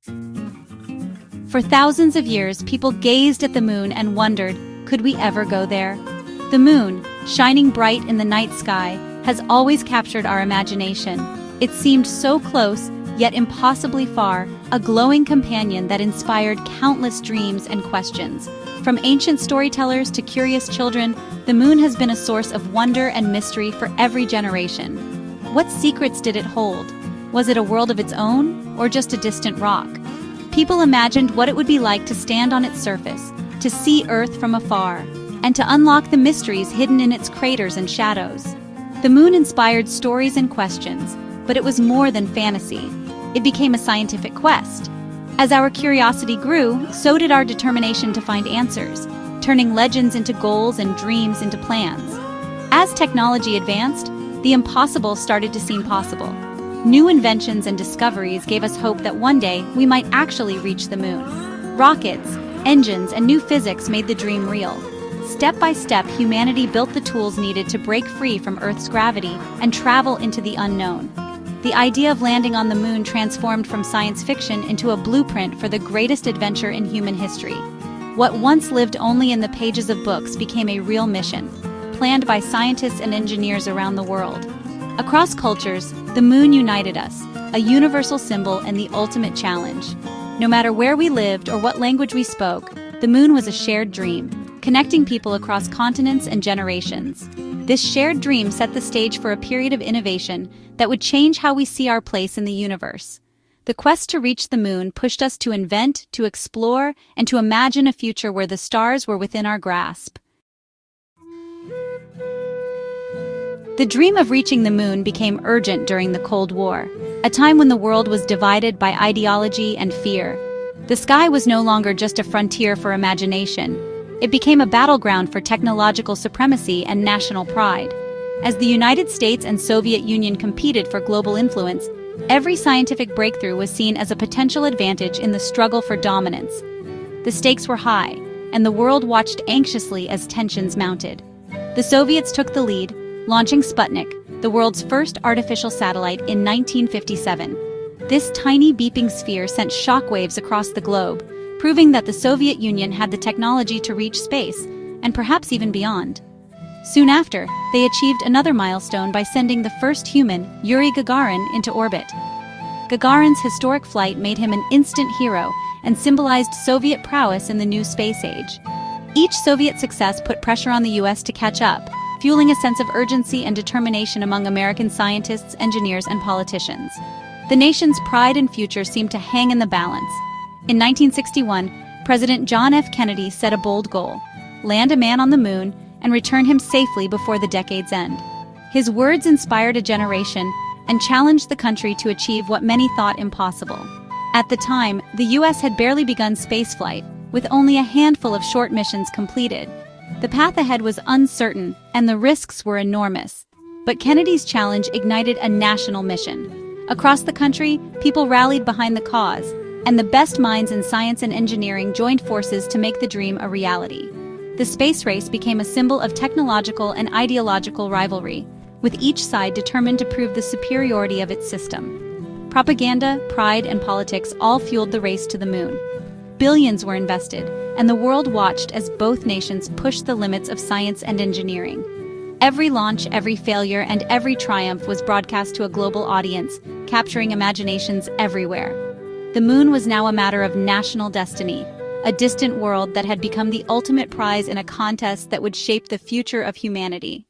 For thousands of years, people gazed at the moon and wondered, could we ever go there? The moon, shining bright in the night sky, has always captured our imagination. It seemed so close, yet impossibly far, a glowing companion that inspired countless dreams and questions. From ancient storytellers to curious children, the moon has been a source of wonder and mystery for every generation. What secrets did it hold? Was it a world of its own, or just a distant rock? People imagined what it would be like to stand on its surface, to see Earth from afar, and to unlock the mysteries hidden in its craters and shadows. The moon inspired stories and questions, but it was more than fantasy. It became a scientific quest. As our curiosity grew, so did our determination to find answers, turning legends into goals and dreams into plans. As technology advanced, the impossible started to seem possible. New inventions and discoveries gave us hope that one day we might actually reach the moon. Rockets, engines, and new physics made the dream real. Step by step, humanity built the tools needed to break free from Earth's gravity and travel into the unknown. The idea of landing on the moon transformed from science fiction into a blueprint for the greatest adventure in human history. What once lived only in the pages of books became a real mission, planned by scientists and engineers around the world. Across cultures, the moon united us, a universal symbol and the ultimate challenge. No matter where we lived or what language we spoke, the moon was a shared dream, connecting people across continents and generations. This shared dream set the stage for a period of innovation that would change how we see our place in the universe. The quest to reach the moon pushed us to invent, to explore, and to imagine a future where the stars were within our grasp. The dream of reaching the moon became urgent during the Cold War, a time when the world was divided by ideology and fear. The sky was no longer just a frontier for imagination. It became a battleground for technological supremacy and national pride. As the United States and Soviet Union competed for global influence, every scientific breakthrough was seen as a potential advantage in the struggle for dominance. The stakes were high, and the world watched anxiously as tensions mounted. The Soviets took the lead, launching Sputnik, the world's first artificial satellite, in 1957. This tiny beeping sphere sent shockwaves across the globe, proving that the Soviet Union had the technology to reach space, and perhaps even beyond. Soon after, they achieved another milestone by sending the first human, Yuri Gagarin, into orbit. Gagarin's historic flight made him an instant hero and symbolized Soviet prowess in the new space age. Each Soviet success put pressure on the US to catch up, fueling a sense of urgency and determination among American scientists, engineers, and politicians. The nation's pride and future seemed to hang in the balance. In 1961, President John F. Kennedy set a bold goal: land a man on the moon and return him safely before the decade's end. His words inspired a generation and challenged the country to achieve what many thought impossible. At the time, the U.S. had barely begun spaceflight, with only a handful of short missions completed. The path ahead was uncertain, and the risks were enormous. But Kennedy's challenge ignited a national mission. Across the country, people rallied behind the cause, and the best minds in science and engineering joined forces to make the dream a reality. The space race became a symbol of technological and ideological rivalry, with each side determined to prove the superiority of its system. Propaganda, pride, and politics all fueled the race to the moon. Billions were invested, and the world watched as both nations pushed the limits of science and engineering. Every launch, every failure, and every triumph was broadcast to a global audience, capturing imaginations everywhere. The moon was now a matter of national destiny, a distant world that had become the ultimate prize in a contest that would shape the future of humanity.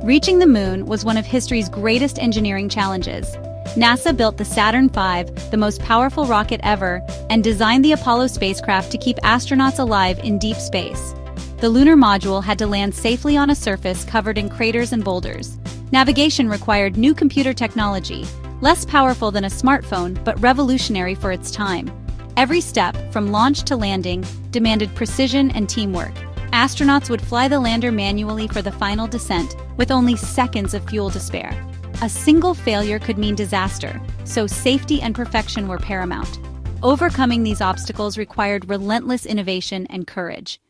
Reaching the moon was one of history's greatest engineering challenges. NASA built the Saturn V, the most powerful rocket ever, and designed the Apollo spacecraft to keep astronauts alive in deep space. The lunar module had to land safely on a surface covered in craters and boulders. Navigation required new computer technology, less powerful than a smartphone but revolutionary for its time. Every step, from launch to landing, demanded precision and teamwork. Astronauts would fly the lander manually for the final descent, with only seconds of fuel to spare. A single failure could mean disaster, so safety and perfection were paramount. Overcoming these obstacles required relentless innovation and courage.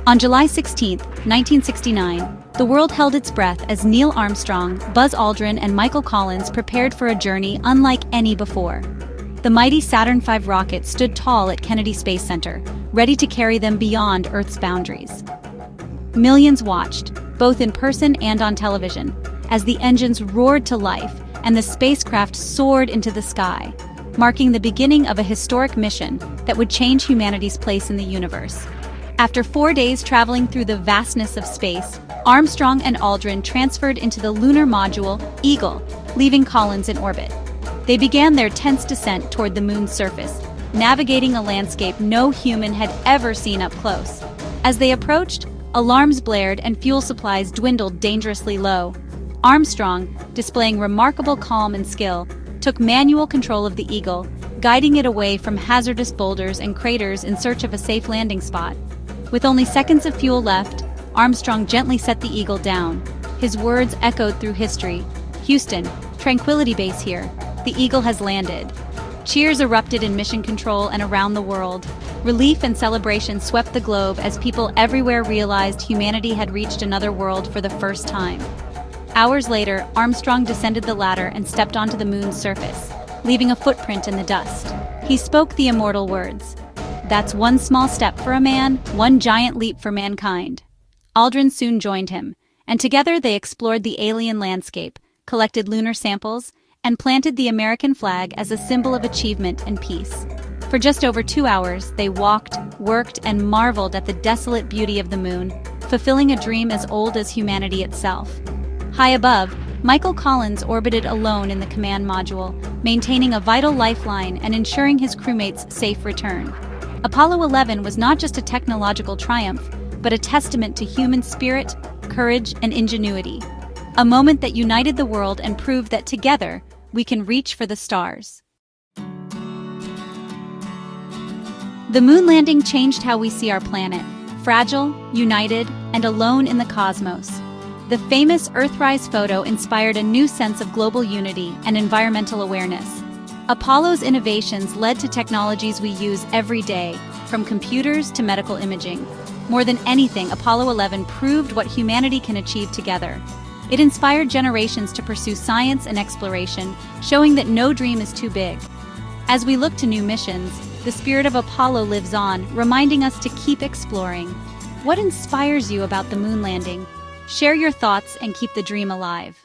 On July 16, 1969, the world held its breath as Neil Armstrong, Buzz Aldrin, and Michael Collins prepared for a journey unlike any before. The mighty Saturn V rocket stood tall at Kennedy Space Center, ready to carry them beyond Earth's boundaries. Millions watched, both in person and on television, as the engines roared to life and the spacecraft soared into the sky, marking the beginning of a historic mission that would change humanity's place in the universe. After 4 days traveling through the vastness of space, Armstrong and Aldrin transferred into the lunar module Eagle, leaving Collins in orbit. They began their tense descent toward the moon's surface, navigating a landscape no human had ever seen up close. As they approached, alarms blared and fuel supplies dwindled dangerously low. Armstrong, displaying remarkable calm and skill, took manual control of the Eagle, guiding it away from hazardous boulders and craters in search of a safe landing spot. With only seconds of fuel left, Armstrong gently set the Eagle down. His words echoed through history. "Houston, Tranquility Base here. The Eagle has landed." Cheers erupted in mission control and around the world. Relief and celebration swept the globe as people everywhere realized humanity had reached another world for the first time. Hours later, Armstrong descended the ladder and stepped onto the moon's surface, leaving a footprint in the dust. He spoke the immortal words, "That's one small step for a man, one giant leap for mankind." Aldrin soon joined him, and together they explored the alien landscape, collected lunar samples, and planted the American flag as a symbol of achievement and peace. For just over 2 hours, they walked, worked, and marveled at the desolate beauty of the moon, fulfilling a dream as old as humanity itself. High above, Michael Collins orbited alone in the command module, maintaining a vital lifeline and ensuring his crewmates' safe return. Apollo 11 was not just a technological triumph, but a testament to human spirit, courage, and ingenuity. A moment that united the world and proved that together, we can reach for the stars. The moon landing changed how we see our planet, fragile, united, and alone in the cosmos. The famous Earthrise photo inspired a new sense of global unity and environmental awareness. Apollo's innovations led to technologies we use every day, from computers to medical imaging. More than anything, Apollo 11 proved what humanity can achieve together. It inspired generations to pursue science and exploration, showing that no dream is too big. As we look to new missions, the spirit of Apollo lives on, reminding us to keep exploring. What inspires you about the moon landing? Share your thoughts and keep the dream alive.